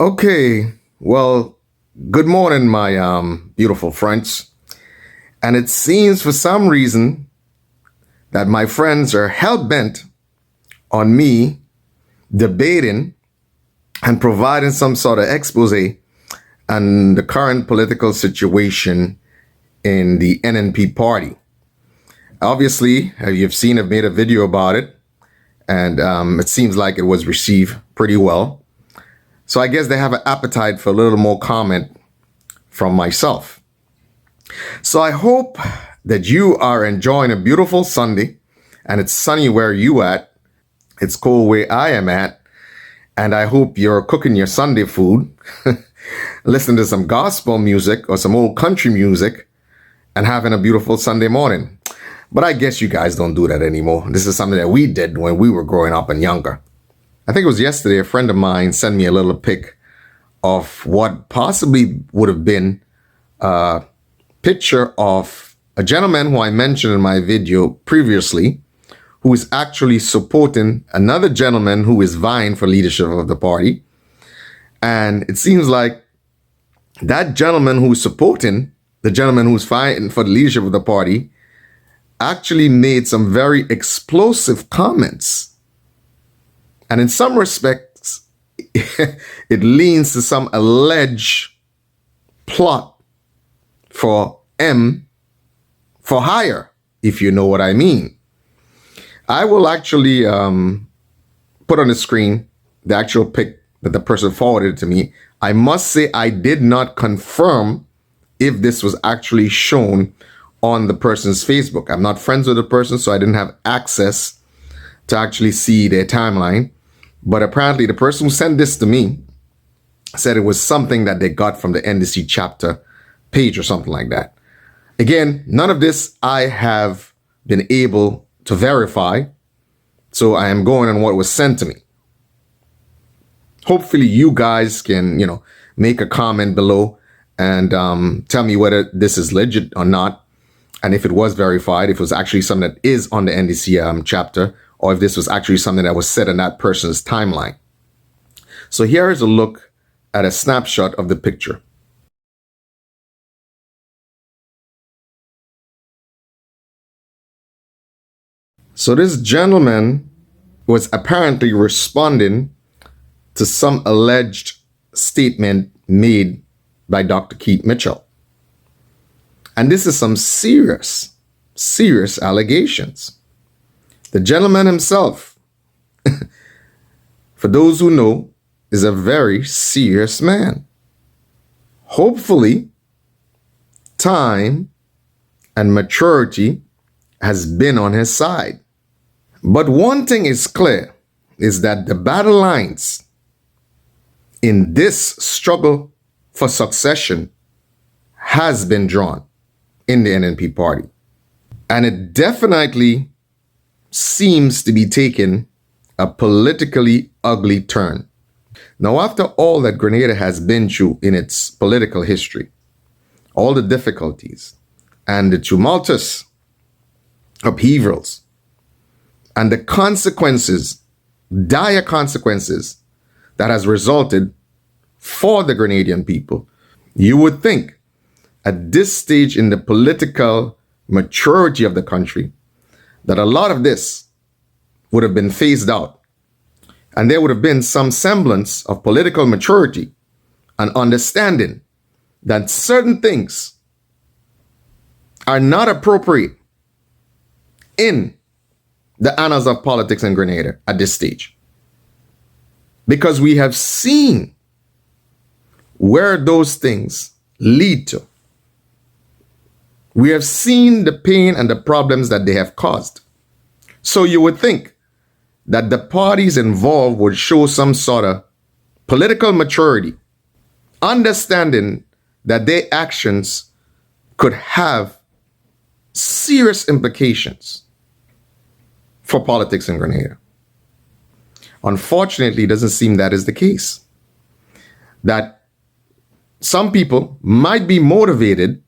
Okay, well, good morning, my beautiful friends. And it seems for some reason that my friends are hell bent on me debating and providing some sort of expose on the current political situation in the NNP party. Obviously, you've seen I've made a video about it, and it seems like it was received pretty well. So I guess they have an appetite for a little more comment from myself. So I hope that you are enjoying a beautiful Sunday, and it's sunny where you at. It's cold where I am at, and I hope you're cooking your Sunday food, listening to some gospel music or some old country music, and having a beautiful Sunday morning. But I guess you guys don't do that anymore. This is something that we did when we were growing up and younger. I think it was yesterday, a friend of mine sent me a little pic of what possibly would have been a picture of a gentleman who I mentioned in my video previously, who is actually supporting another gentleman who is vying for leadership of the party. And it seems like that gentleman who's supporting the gentleman who's fighting for the leadership of the party actually made some very explosive comments. And in some respects, it leans to some alleged plot for M for hire, if you know what I mean. I will actually put on the screen the actual pic that the person forwarded to me. I must say I did not confirm if this was actually shown on the person's Facebook. I'm not friends with the person, so I didn't have access to actually see their timeline. But apparently the person who sent this to me said it was something that they got from the NDC chapter page or something like that. Again, none of this I have been able to verify, so I am going on what was sent to me. Hopefully you guys can, make a comment below and tell me whether this is legit or not, and if it was verified, if it was actually something that is on the NDC chapter, or if this was actually something that was said in that person's timeline. So here is a look at a snapshot of the picture. So this gentleman was apparently responding to some alleged statement made by Dr. Keith Mitchell. And this is some serious allegations. The gentleman himself, for those who know, is a very serious man. Hopefully, time and maturity has been on his side. But one thing is clear, is that the battle lines in this struggle for succession has been drawn in the NNP party. And it definitely seems to be taking a politically ugly turn. Now, after all that Grenada has been through in its political history, all the difficulties and the tumultuous upheavals and the consequences, dire consequences that has resulted for the Grenadian people, you would think at this stage in the political maturity of the country that a lot of this would have been phased out, and there would have been some semblance of political maturity and understanding that certain things are not appropriate in the annals of politics in Grenada at this stage. Because we have seen where those things lead to. We have seen the pain and the problems that they have caused. So you would think that the parties involved would show some sort of political maturity, understanding that their actions could have serious implications for politics in Grenada. Unfortunately, it doesn't seem that is the case. That some people might be motivated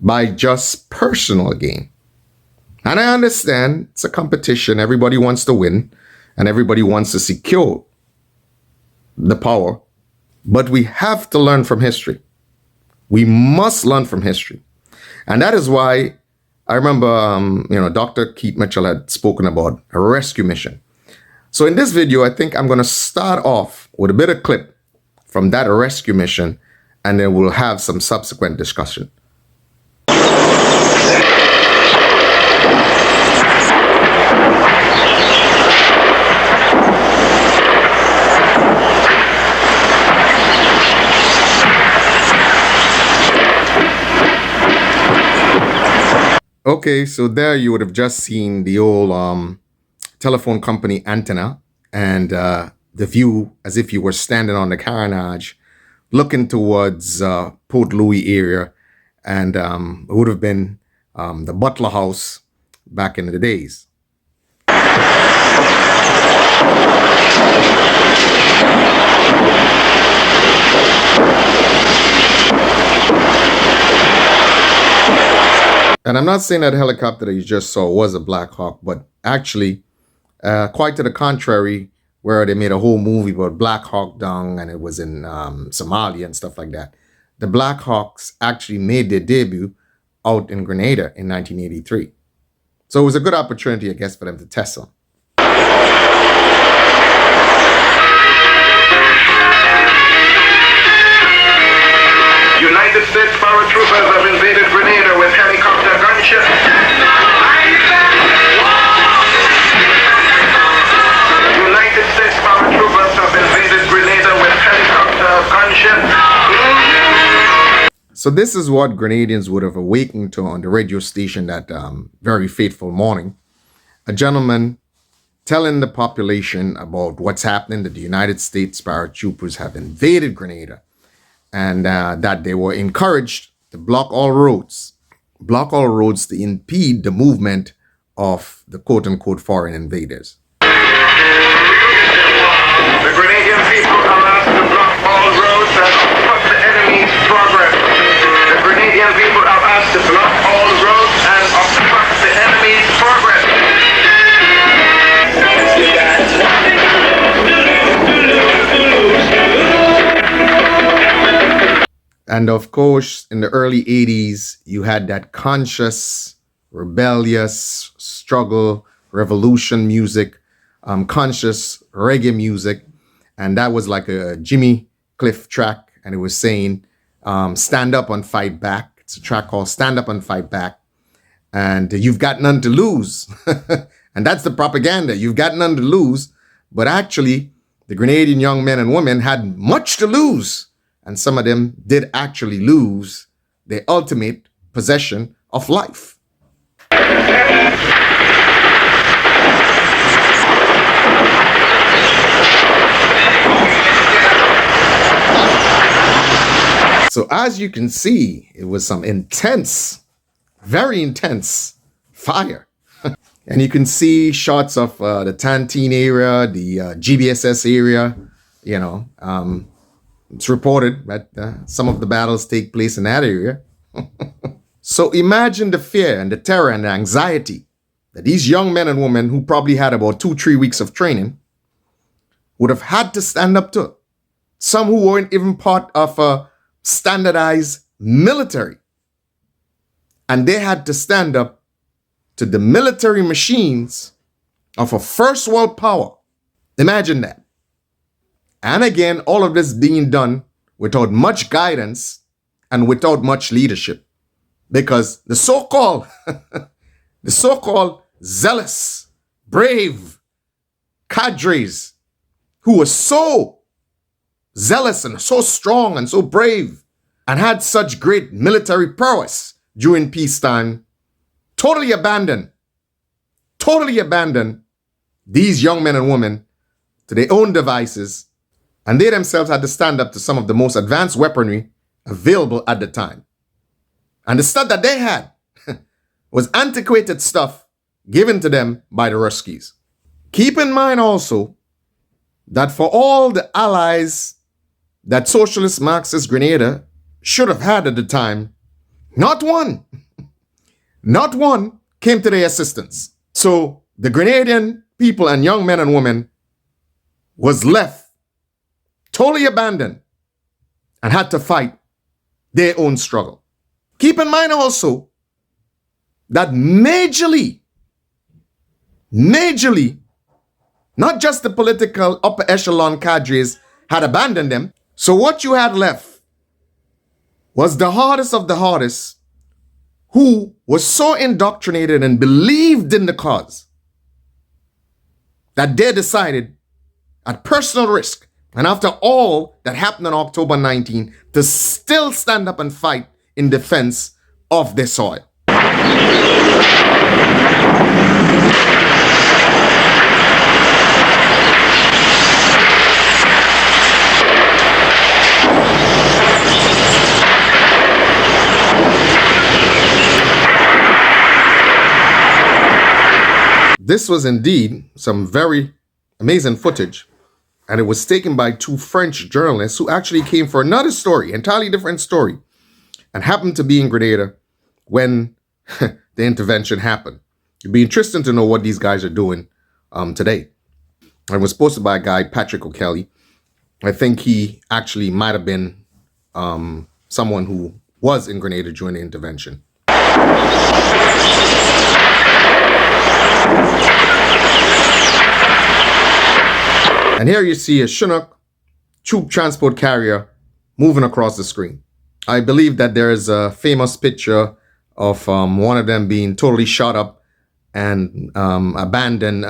by just personal gain. And I understand it's a competition. Everybody wants to win and everybody wants to secure the power But we have to learn from history. We must learn from history. And that is why I remember, Dr. Keith Mitchell had spoken about a rescue mission. So in this video, I think I'm going to start off with a bit of clip from that rescue mission, and then we'll have some subsequent discussion. Okay, so there you would have just seen the old telephone company antenna and the view as if you were standing on the carnage, looking towards Port Louis area, and it would have been the Butler House back in the days. And I'm not saying that helicopter that you just saw was a Black Hawk, but actually, quite to the contrary, where they made a whole movie about Black Hawk Down, and it was in Somalia and stuff like that. The Black Hawks actually made their debut out in Grenada in 1983. So it was a good opportunity, I guess, for them to test them. United States paratroopers have invaded Grenada with helicopter gunshots. United States paratroopers have invaded Grenada with helicopter gunshots. So this is what Grenadians would have awakened to on the radio station that very fateful morning. A gentleman telling the population about what's happening, that the United States paratroopers have invaded Grenada, and that they were encouraged to block all roads to impede the movement of the quote-unquote foreign invaders. The Grenadian people are asked to block all roads and obstruct the enemy's progress. The Grenadian people are asked to block all roads and obstruct the enemy's progress. And of course, in the early 80s, you had that conscious, rebellious struggle, revolution music, conscious reggae music. And that was like a Jimmy Cliff track. And it was saying, stand up and fight back. It's a track called Stand Up and Fight Back. And you've got none to lose. And that's the propaganda. You've got none to lose. But actually, the Grenadian young men and women had much to lose. And some of them did actually lose their ultimate possession of life. So as you can see, it was some intense, very intense fire. And you can see shots of the Tantine area, the GBSS area, It's reported that some of the battles take place in that area. So imagine the fear and the terror and the anxiety that these young men and women, who probably had about 2-3 weeks of training, would have had to stand up to. Some who weren't even part of a standardized military. And they had to stand up to the military machines of a first world power. Imagine that. And again, all of this being done without much guidance and without much leadership. Because the so-called zealous, brave cadres who were so zealous and so strong and so brave and had such great military prowess during peacetime, totally abandoned these young men and women to their own devices. And they themselves had to stand up to some of the most advanced weaponry available at the time. And the stuff that they had was antiquated stuff given to them by the Ruskies. Keep in mind also that for all the allies that Socialist Marxist Grenada should have had at the time, not one came to their assistance. So the Grenadian people and young men and women was left totally abandoned and had to fight their own struggle. Keep in mind also that majorly, not just the political upper echelon cadres had abandoned them. So what you had left was the hardest of the hardest, who was so indoctrinated and believed in the cause that they decided at personal risk, and after all that happened on October 19, to still stand up and fight in defense of their soil. This was indeed some very amazing footage, and it was taken by two French journalists who actually came for another story, entirely different story, and happened to be in Grenada when the intervention happened. It'd be interesting to know what these guys are doing today. It was posted by a guy, Patrick O'Kelly. I think he actually might have been someone who was in Grenada during the intervention. And here you see a Chinook troop transport carrier moving across the screen. I believe that there is a famous picture of one of them being totally shot up and abandoned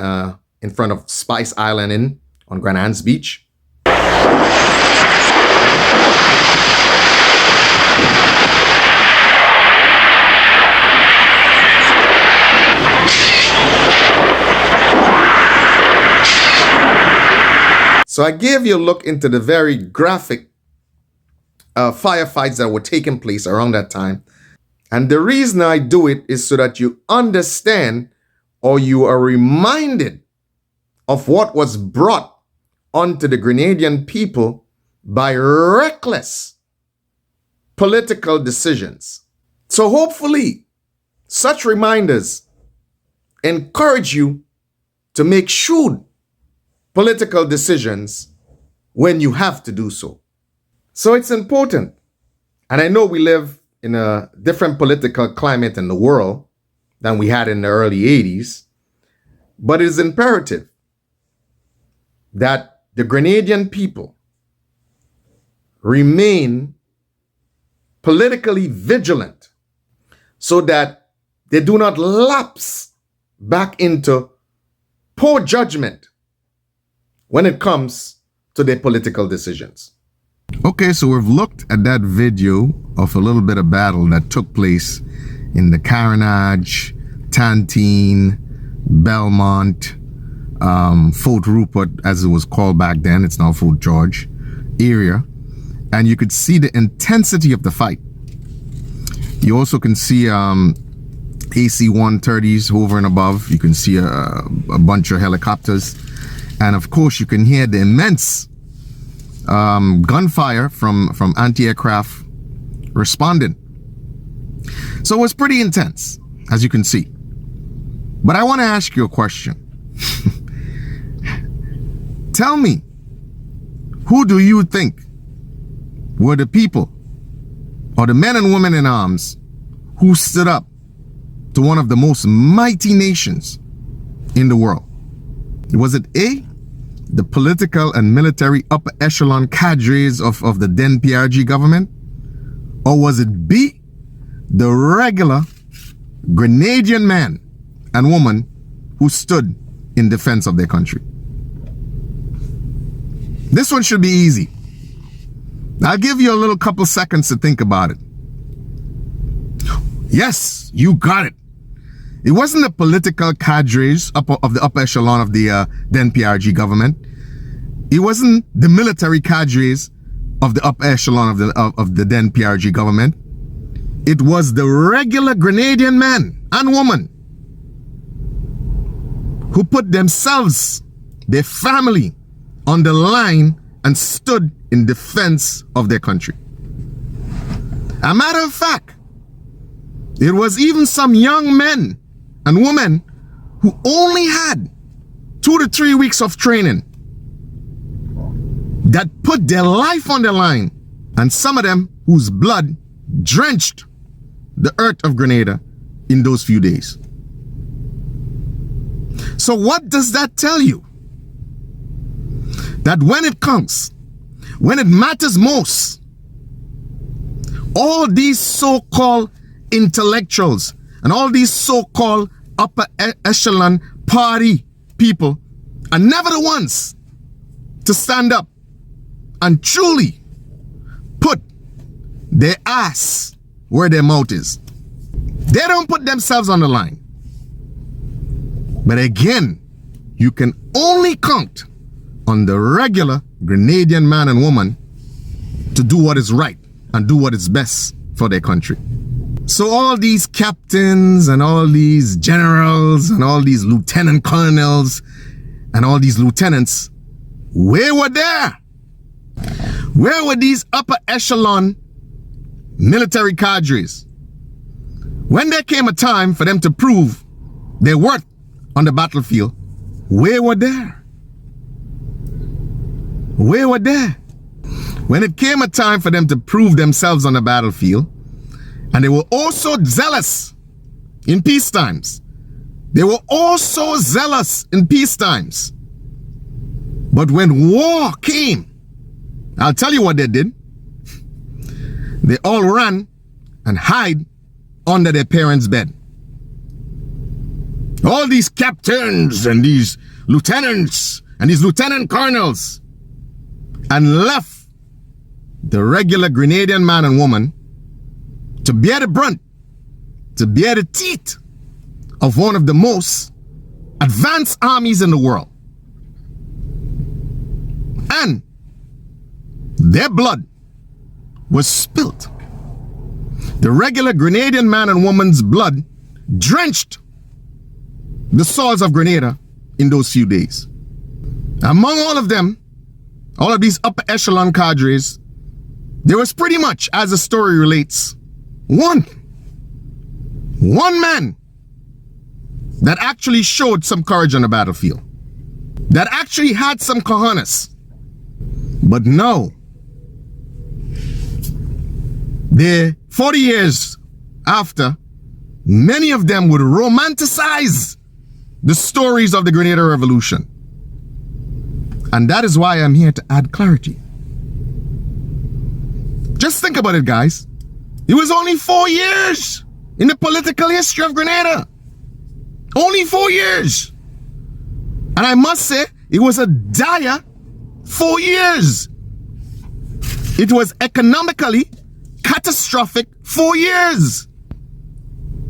in front of Spice Island Inn on Grand Anse Beach. So I gave you a look into the very graphic firefights that were taking place around that time. And the reason I do it is so that you understand, or you are reminded of what was brought onto the Grenadian people by reckless political decisions. So hopefully such reminders encourage you to make shrewd political decisions when you have to do so. So it's important. And I know we live in a different political climate in the world than we had in the early 80s, but it is imperative that the Grenadian people remain politically vigilant so that they do not lapse back into poor judgment when it comes to their political decisions. Okay, so we've looked at that video of a little bit of battle that took place in the Carenage, Tantine, Belmont, Fort Rupert, as it was called back then, it's now Fort George, area. And you could see the intensity of the fight. You also can see AC-130s hovering above. You can see a bunch of helicopters. And of course, you can hear the immense gunfire from anti-aircraft responding. So it was pretty intense, as you can see. But I want to ask you a question. Tell me, who do you think were the people or the men and women in arms who stood up to one of the most mighty nations in the world? Was it A, the political and military upper echelon cadres of the then PRG government? Or was it B, the regular Grenadian man and woman who stood in defense of their country? This one should be easy. I'll give you a little couple seconds to think about it. Yes, you got it. It wasn't the political cadres of the upper echelon of the then PRG government. It wasn't the military cadres of the upper echelon of the then PRG government. It was the regular Grenadian man and woman who put themselves, their family, on the line and stood in defense of their country. A matter of fact, it was even some young men and women who only had 2 to 3 weeks of training that put their life on the line and some of them whose blood drenched the earth of Grenada in those few days. So what does that tell you? That when it comes, when it matters most, all these so-called intellectuals and all these so-called upper echelon party people are never the ones to stand up and truly put their ass where their mouth is. They don't put themselves on the line. But again, you can only count on the regular Grenadian man and woman to do what is right and do what is best for their country. So all these captains and all these generals and all these lieutenant colonels and all these lieutenants, where were they? Where were these upper echelon military cadres when there came a time for them to prove their worth on the battlefield? Where were they? Where were they? When it came a time for them to prove themselves on the battlefield, and they were also zealous in peace times. They were also zealous in peace times. But when war came, I'll tell you what they did. They all ran and hid under their parents' bed. All these captains and these lieutenants and these lieutenant colonels, and left the regular Grenadian man and woman to bear the brunt, to bear the teeth of one of the most advanced armies in the world. And their blood was spilt. The regular Grenadian man and woman's blood drenched the soils of Grenada in those few days. Among all of them, all of these upper echelon cadres, there was pretty much, as the story relates, one man that actually showed some courage on the battlefield, that actually had some cojones. But no, they're 40 years after, many of them would romanticize the stories of the Grenada Revolution. And that is why I'm here to add clarity. Just think about it, guys. It was only 4 years in the political history of Grenada. Only 4 years. And I must say, it was a dire 4 years. It was economically catastrophic 4 years.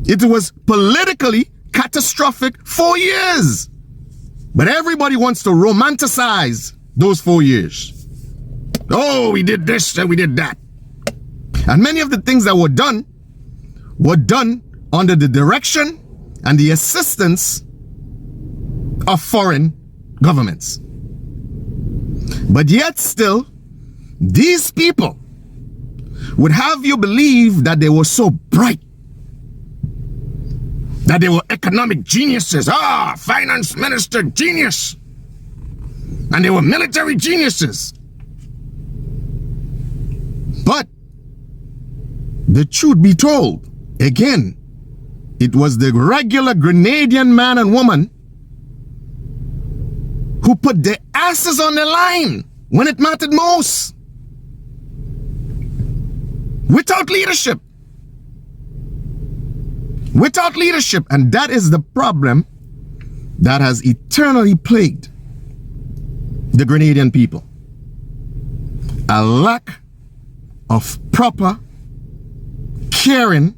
It was politically catastrophic 4 years. But everybody wants to romanticize those 4 years. Oh, we did this and we did that. And many of the things that were done under the direction and the assistance of foreign governments. But yet still, these people would have you believe that they were so bright, that they were economic geniuses. Finance minister genius. And they were military geniuses. But the truth be told, again, it was the regular Grenadian man and woman who put their asses on the line when it mattered most. Without leadership. Without leadership. And that is the problem that has eternally plagued the Grenadian people. A lack of proper, caring,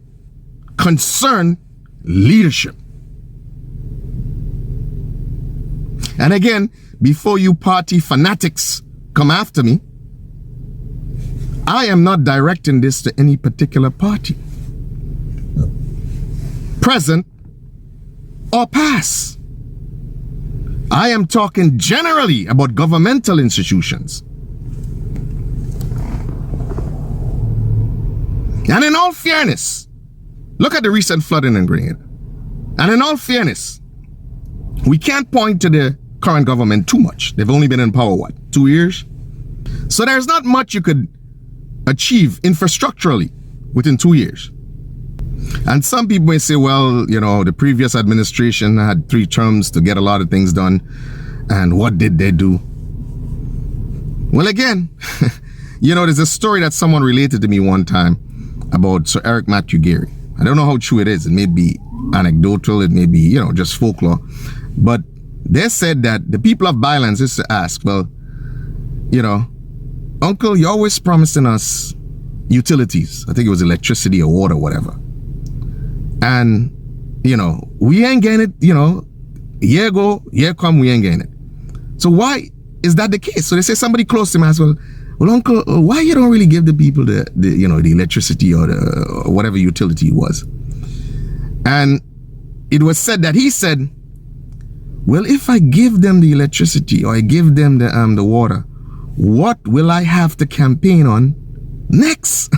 concerned leadership. And again, before you party fanatics come after me, I am not directing this to any particular party, present or past. I am talking generally about governmental institutions. And in all fairness, look at the recent flooding in Grenada. And in all fairness, we can't point to the current government too much. They've only been in power, 2 years? So there's not much you could achieve infrastructurally within 2 years. And some people may say, well, the previous administration had 3 terms to get a lot of things done. And what did they do? Well, again, there's a story that someone related to me one time about Sir Eric Matthew Gary. I don't know how true it is. It may be anecdotal. It may be, just folklore. But they said that the people of Bylands used to ask, well, Uncle, you're always promising us utilities. I think it was electricity or water, whatever. And, we ain't getting it, year go, year come, we ain't getting it. So why is that the case? So they say somebody close to him asked, well, Uncle, why you don't really give the people the electricity or whatever utility it was? And it was said that he said, well, if I give them the electricity or I give them the water, what will I have to campaign on next?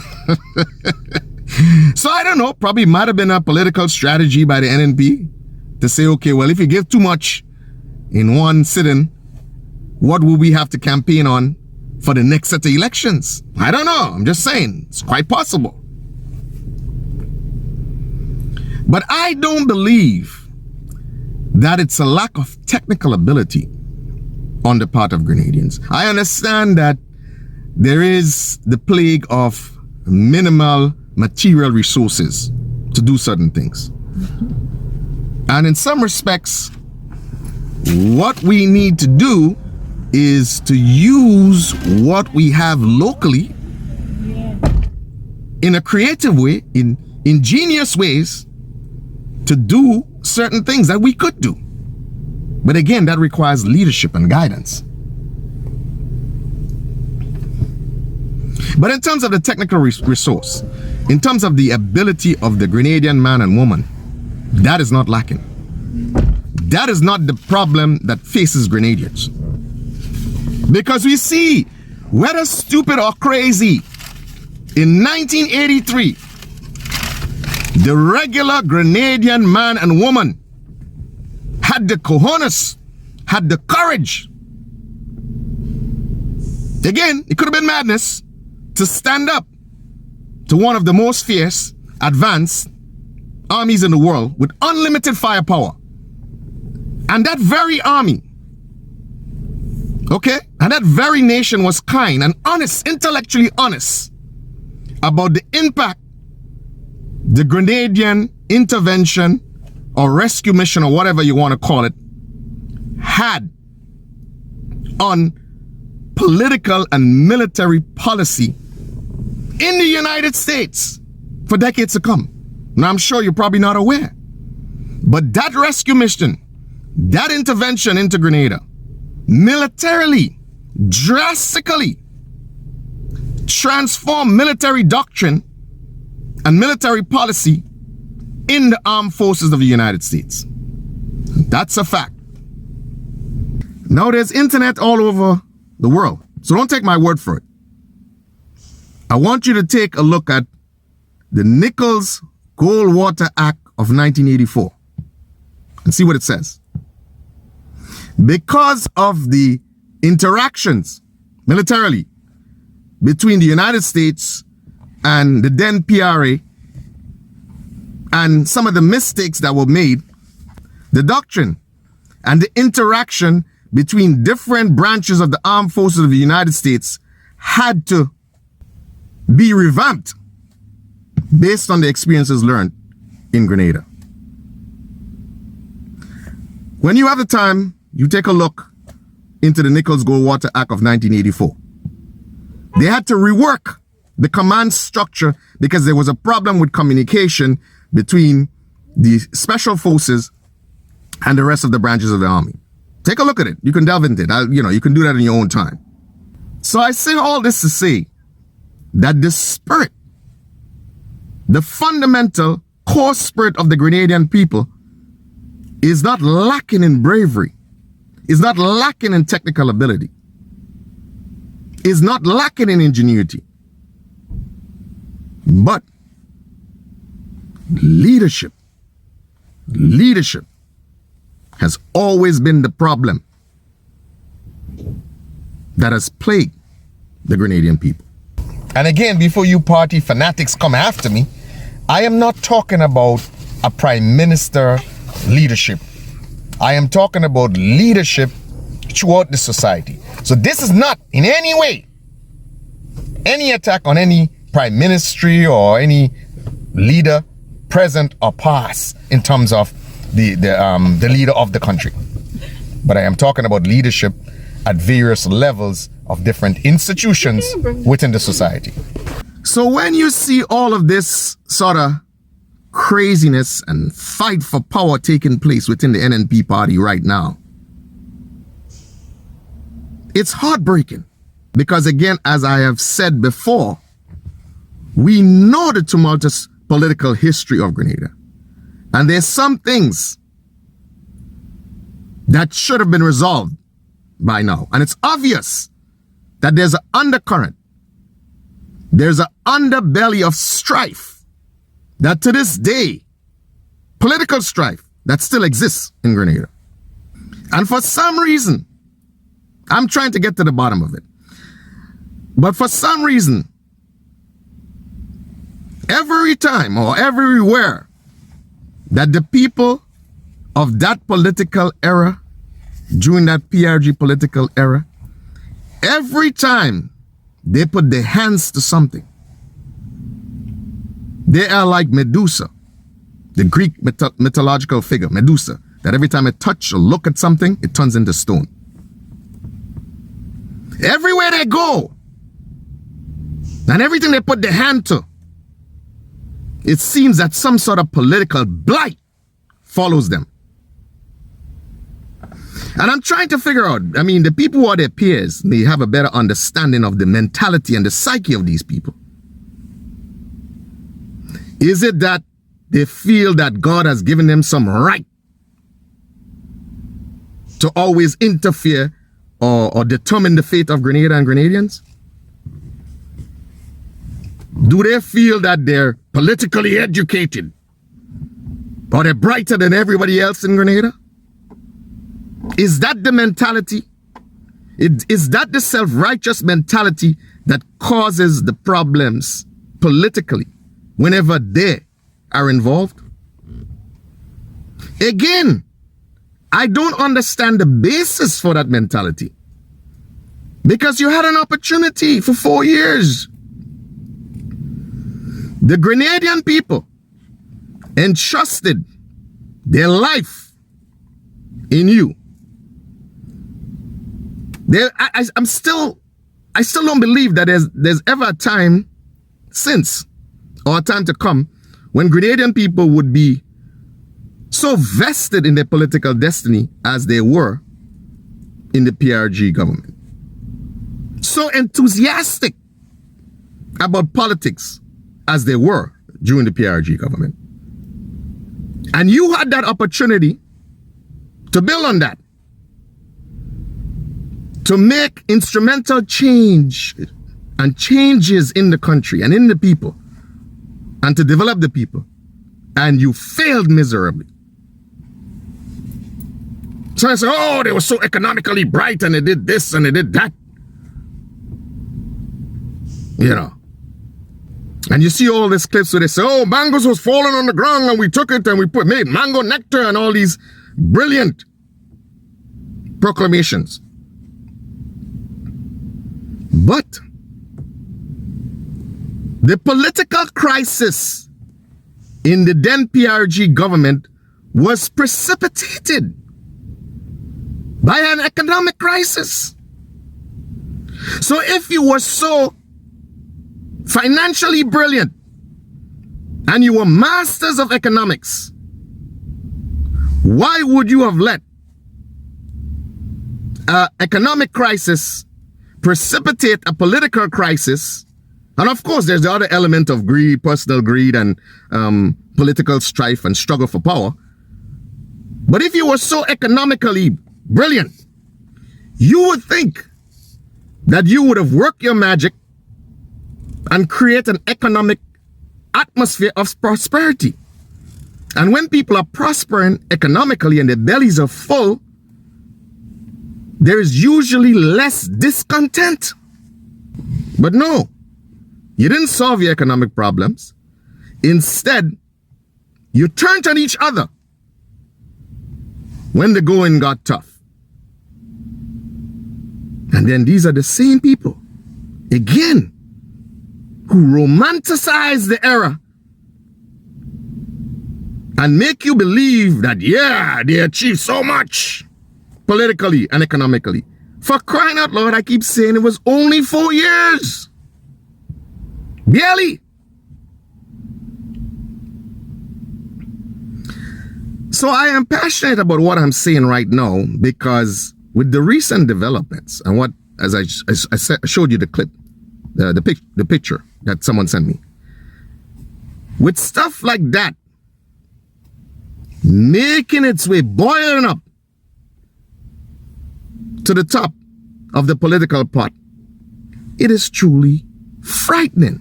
So I don't know, probably might have been a political strategy by the NNP to say, okay, well, if you give too much in one sitting, what will we have to campaign on for the next set of elections? I don't know. I'm just saying it's quite possible. But I don't believe that it's a lack of technical ability on the part of Grenadians. I understand that there is the plague of minimal material resources to do certain things. And in some respects, what we need to do is to use what we have locally in a creative way, in ingenious ways, to do certain things that we could do. But again, that requires leadership and guidance. But in terms of the technical resource, in terms of the ability of the Grenadian man and woman, that is not lacking. That is not the problem that faces Grenadians. Because we see, whether stupid or crazy, in 1983, the regular Grenadian man and woman had the cojones, had the courage. Again, it could have been madness to stand up to one of the most fierce, advanced armies in the world with unlimited firepower. And that very army, okay, and that very nation was kind and honest, intellectually honest about the impact the Grenadian intervention or rescue mission or whatever you want to call it had on political and military policy in the United States for decades to come. Now, I'm sure you're probably not aware, but that rescue mission, that intervention into Grenada, militarily, drastically transformed military doctrine and military policy in the armed forces of the United States. That's a fact. Now, there's internet all over the world, so don't take my word for it. I want you to take a look at the Nichols-Goldwater Act of 1984 and see what it says. Because of the interactions militarily between the United States and the then PRA and some of the mistakes that were made, the doctrine and the interaction between different branches of the armed forces of the United States had to be revamped based on the experiences learned in Grenada. When you have the time, you take a look into the Nichols-Goldwater Act of 1984. They had to rework the command structure because there was a problem with communication between the special forces and the rest of the branches of the army. Take a look at it. You can delve into it. You can do that in your own time. So I say all this to say that the spirit, the fundamental core spirit of the Grenadian people is not lacking in bravery, is not lacking in technical ability, is not lacking in ingenuity, but leadership. Leadership has always been the problem that has plagued the Grenadian people. And again, before you party fanatics come after me, I am not talking about a prime minister leadership. I am talking about leadership throughout the society. So this is not in any way any attack on any prime ministry or any leader, present or past, in terms of the leader of the country. But I am talking about leadership at various levels of different institutions within the society. So when you see all of this sort of craziness and fight for power taking place within the NNP party right now, it's heartbreaking. Because again, as I have said before, we know the tumultuous political history of Grenada. And there's some things that should have been resolved by now. And it's obvious that there's an undercurrent. There's an underbelly of strife that to this day, political strife that still exists in Grenada. And for some reason, I'm trying to get to the bottom of it. But for some reason, every time or everywhere that the people of that political era, during that PRG political era, every time they put their hands to something, they are like Medusa, the Greek mythological figure, Medusa, that every time it touch or look at something, it turns into stone. Everywhere they go, and everything they put their hand to, it seems that some sort of political blight follows them. And I'm trying to figure out, I mean, the people who are their peers may have a better understanding of the mentality and the psyche of these people. Is it that they feel that God has given them some right to always interfere or determine the fate of Grenada and Grenadians? Do they feel that they're politically educated? Or they're brighter than everybody else in Grenada? Is that the mentality? Is that the self-righteous mentality that causes the problems politically whenever they are involved? Again, I don't understand the basis for that mentality. Because you had an opportunity for 4 years. The Grenadian people entrusted their life in you. I still don't believe that there's ever a time since or a time to come when Grenadian people would be so vested in their political destiny as they were in the PRG government. So enthusiastic about politics as they were during the PRG government. And you had that opportunity to build on that, to make instrumental change and changes in the country and in the people, and to develop the people, and you failed miserably. So I say, oh, they were so economically bright and they did this and they did that. You know. And you see all these clips where they say, oh, mangoes was falling on the ground and we took it and we made mango nectar and all these brilliant proclamations. But the political crisis in the then PRG government was precipitated by an economic crisis. So if you were so financially brilliant and you were masters of economics, why would you have let an economic crisis precipitate a political crisis? And of course, there's the other element of greed, personal greed, and political strife and struggle for power. But if you were so economically brilliant, you would think that you would have worked your magic and create an economic atmosphere of prosperity. And when people are prospering economically and their bellies are full, there is usually less discontent. But no, You didn't solve your economic problems. Instead, you turned on each other when the going got tough. And then these are the same people, again, who romanticize the era and make you believe that, yeah, they achieved so much politically and economically. For crying out loud, I keep saying it was only 4 years. Barely. So I am passionate about what I'm saying right now because with the recent developments and what, as I showed you the clip, the picture that someone sent me, with stuff like that making its way, boiling up to the top of the political pot, it is truly frightening.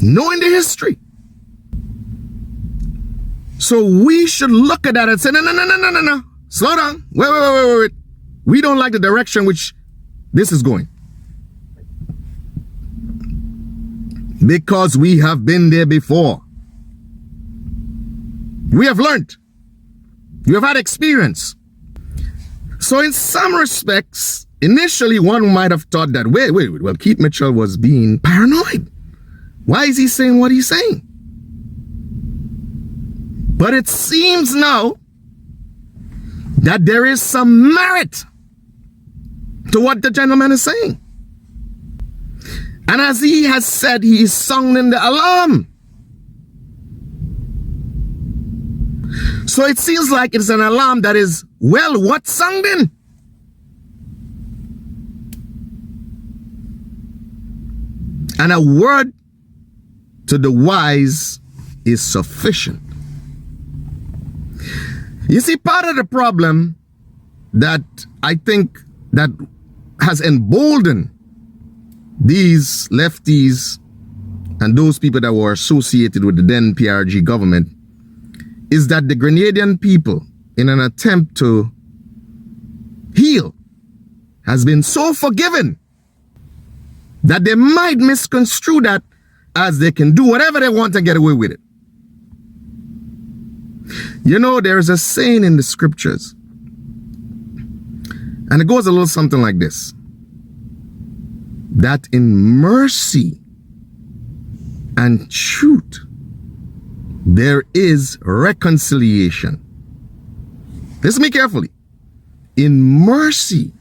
Knowing the history. So we should look at that and say, no. Slow down. Wait. We don't like the direction which this is going. Because we have been there before. We have learned. You have had experience. So in some respects, initially one might have thought that, wait, well, Keith Mitchell was being paranoid. Why is he saying what he's saying? But it seems now that there is some merit to what the gentleman is saying. And as he has said, he is sounding the alarm. So it seems like it's an alarm that is, well, what sounding? And a word to the wise is sufficient. You see, part of the problem that I think that has emboldened these lefties and those people that were associated with the then PRG government is that the Grenadian people, in an attempt to heal, has been so forgiving that they might misconstrue that as they can do whatever they want and get away with it. You know, there's a saying in the scriptures, and it goes a little something like this, that in mercy and truth there is reconciliation. Listen to me carefully. In mercy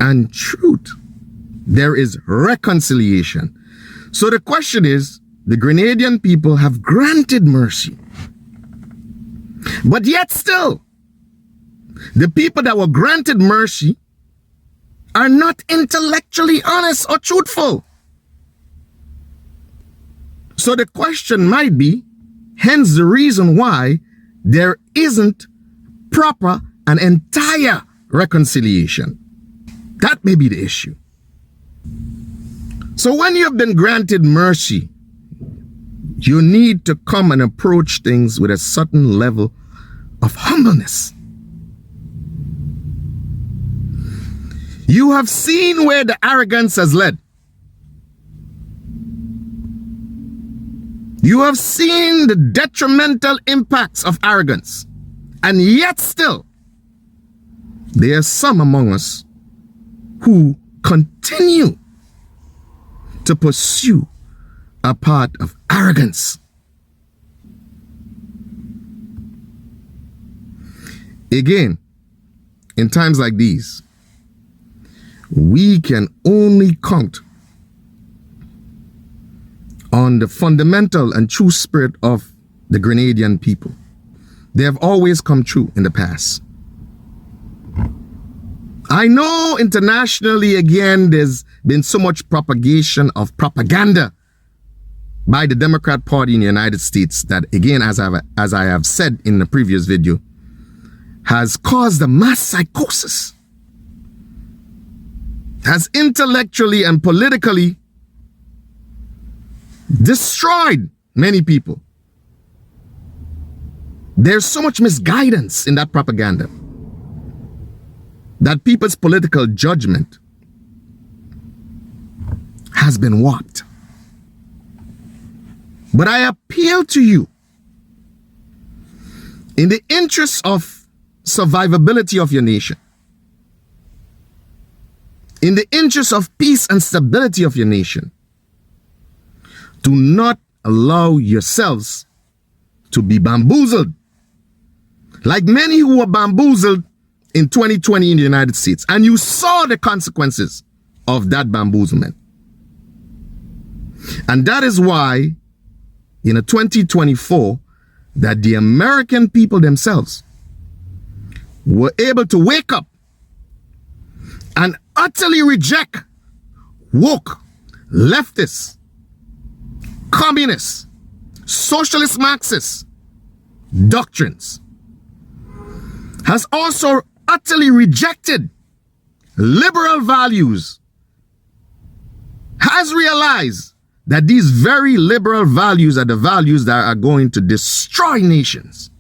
and truth there is reconciliation. So the question is, the Grenadian people have granted mercy, but yet still, the people that were granted mercy are not intellectually honest or truthful. So the question might be, hence the reason why there isn't proper and entire reconciliation. That may be the issue. So when you have been granted mercy, you need to come and approach things with a certain level of humbleness. You have seen where the arrogance has led. You have seen the detrimental impacts of arrogance. And yet still, there are some among us who continue to pursue a part of arrogance. Again, in times like these, we can only count on the fundamental and true spirit of the Grenadian people. They have always come true in the past. I know internationally, again, there's been so much propagation of propaganda by the Democrat Party in the United States that, again, as I have said in the previous video, has caused a mass psychosis, has intellectually and politically destroyed many people. There's so much misguidance in that propaganda that people's political judgment has been warped. But I appeal to you, in the interest of survivability of your nation, in the interest of peace and stability of your nation, do not allow yourselves to be bamboozled like many who were bamboozled in 2020 in the United States. And you saw the consequences of that bamboozlement. And that is why in 2024 that the American people themselves were able to wake up and utterly reject woke, leftist, communist, socialist Marxist doctrines, has also utterly rejected liberal values, has realized that these very liberal values are the values that are going to destroy nations.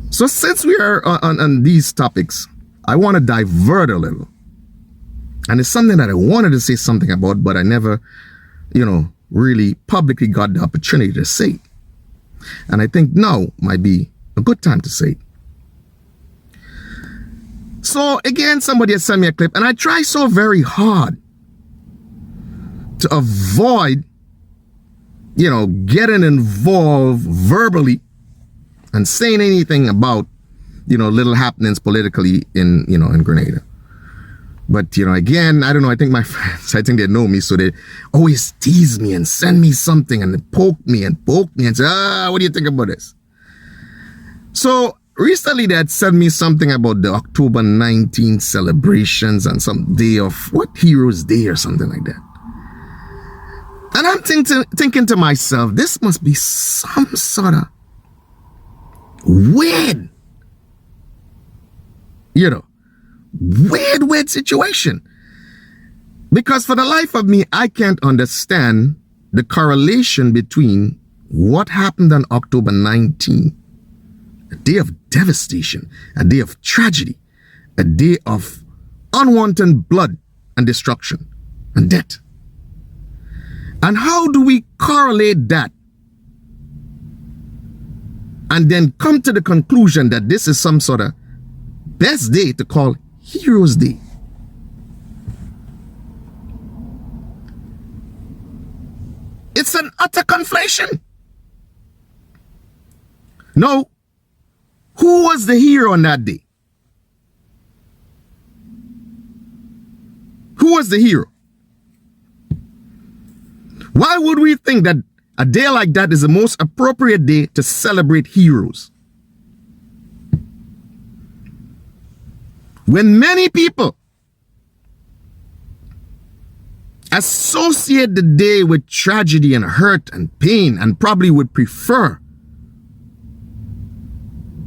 So since we are on these topics, I want to divert a little. And it's something that I wanted to say something about, but I never, really publicly got the opportunity to say it. And I think now might be a good time to say it. So again, somebody had sent me a clip, and I try so very hard to avoid, getting involved verbally and saying anything about, little happenings politically in Grenada. But, again, I don't know. I think my friends, I think they know me. So they always tease me and send me something and poke me and say, what do you think about this? So recently they had sent me something about the October 19th celebrations and some day of Heroes Day or something like that. And I'm thinking to myself, this must be some sort of weird, weird situation. Because for the life of me, I can't understand the correlation between what happened on October 19th, a day of devastation, a day of tragedy, a day of unwanted blood and destruction and death. And how do we correlate that and then come to the conclusion that this is some sort of best day to call Heroes Day? It's an utter conflation. No. Who was the hero on that day? Who was the hero? Why would we think that a day like that is the most appropriate day to celebrate heroes? When many people associate the day with tragedy and hurt and pain and probably would prefer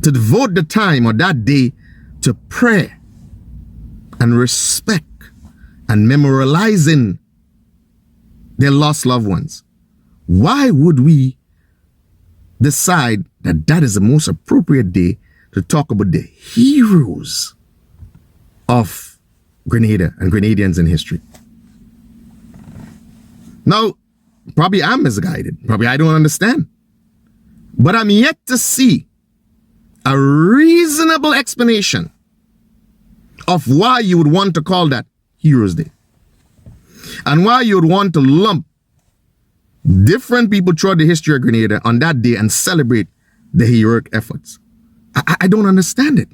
to devote the time or that day to prayer and respect and memorializing their lost loved ones, why would we decide that that is the most appropriate day to talk about the heroes of Grenada and Grenadians in history? Now, probably I'm misguided. Probably I don't understand. But I'm yet to see a reasonable explanation of why you would want to call that Heroes Day. And why you would want to lump different people throughout the history of Grenada on that day and celebrate the heroic efforts. I don't understand it.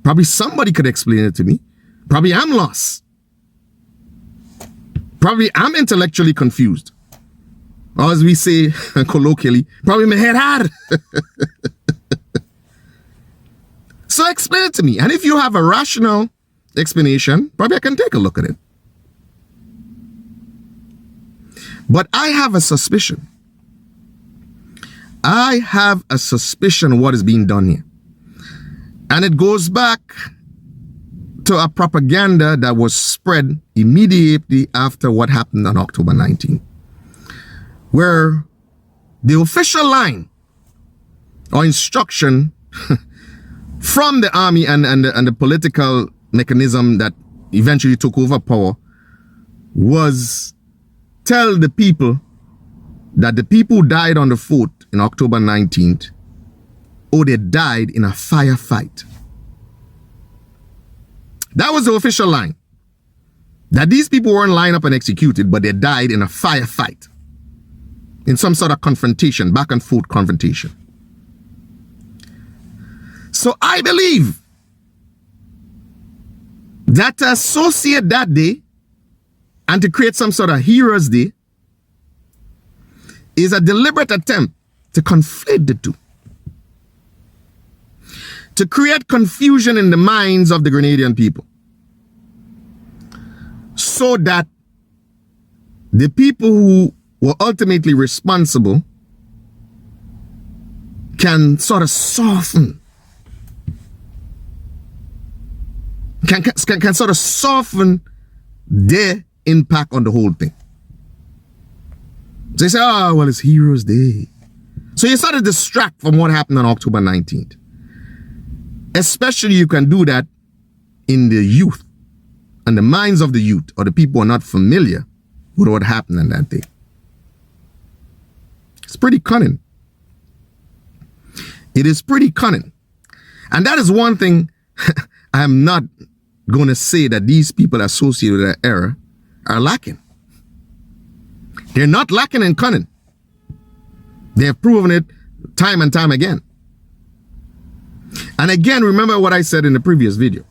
Probably somebody could explain it to me. Probably I'm lost. Probably I'm intellectually confused. Or as we say colloquially, probably my head hard. So explain it to me. And if you have a rational explanation, probably I can take a look at it. But I have a suspicion. I have a suspicion what is being done here. And it goes back to a propaganda that was spread immediately after what happened on October 19th, where the official line or instruction from the army and the political mechanism that eventually took over power was tell the people that the people who died on the fort in October 19th, they died in a firefight. That was the official line. That these people weren't lined up and executed, but they died in a firefight. In some sort of confrontation, back and forth confrontation. So I believe that to associate that day and to create some sort of Heroes Day is a deliberate attempt to conflate the two. To create confusion in the minds of the Grenadian people. So that the people who were ultimately responsible can sort of soften. Can sort of soften their impact on the whole thing. So they say, oh, well, it's Heroes Day. So you sort of distract from what happened on October 19th. Especially you can do that in the youth and the minds of the youth or the people who are not familiar with what happened on that day. It's pretty cunning. It is pretty cunning. And that is one thing I am not going to say that these people associated with that era are lacking. They're not lacking in cunning. They have proven it time and time again. And again, remember what I said in the previous video,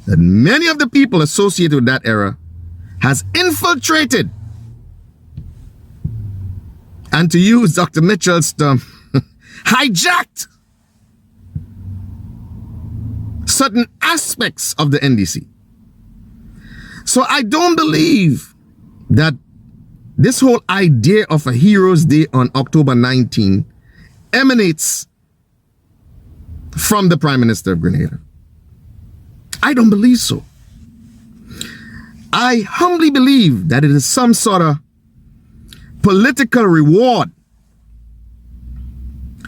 that many of the people associated with that era has infiltrated, and to use Dr. Mitchell's term, hijacked certain aspects of the NDC. So I don't believe that this whole idea of a Heroes Day on October 19 emanates from the Prime Minister of Grenada. I don't believe so. I humbly believe that it is some sort of political reward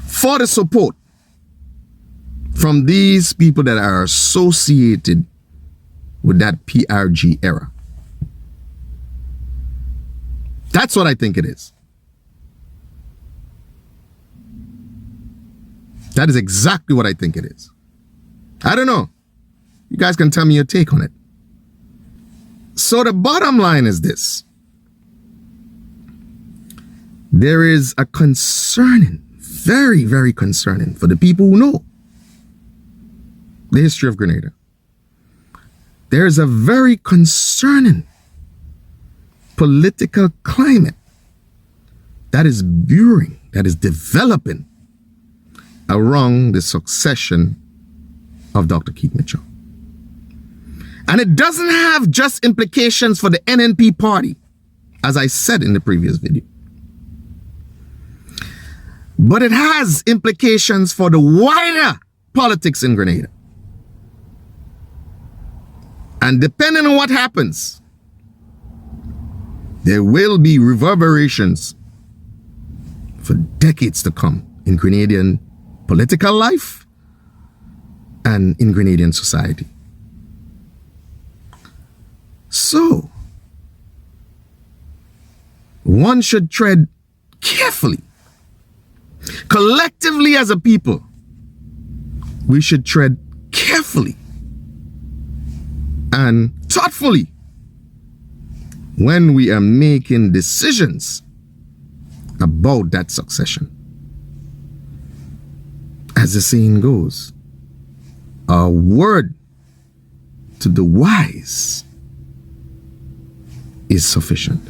for the support from these people that are associated with that PRG era. That's what I think it is. That is exactly what I think it is. I don't know. You guys can tell me your take on it. So the bottom line is this. There is a concerning, very, very concerning for the people who know the history of Grenada. There is a very concerning political climate that is brewing, that is developing around the succession of Dr. Keith Mitchell. And it doesn't have just implications for the NNP party, as I said in the previous video. But it has implications for the wider politics in Grenada. And depending on what happens, there will be reverberations for decades to come in Grenadian political life and in Grenadian society. So, one should tread carefully. Collectively as a people, we should tread carefully and thoughtfully when we are making decisions about that succession. As the saying goes, a word to the wise is sufficient.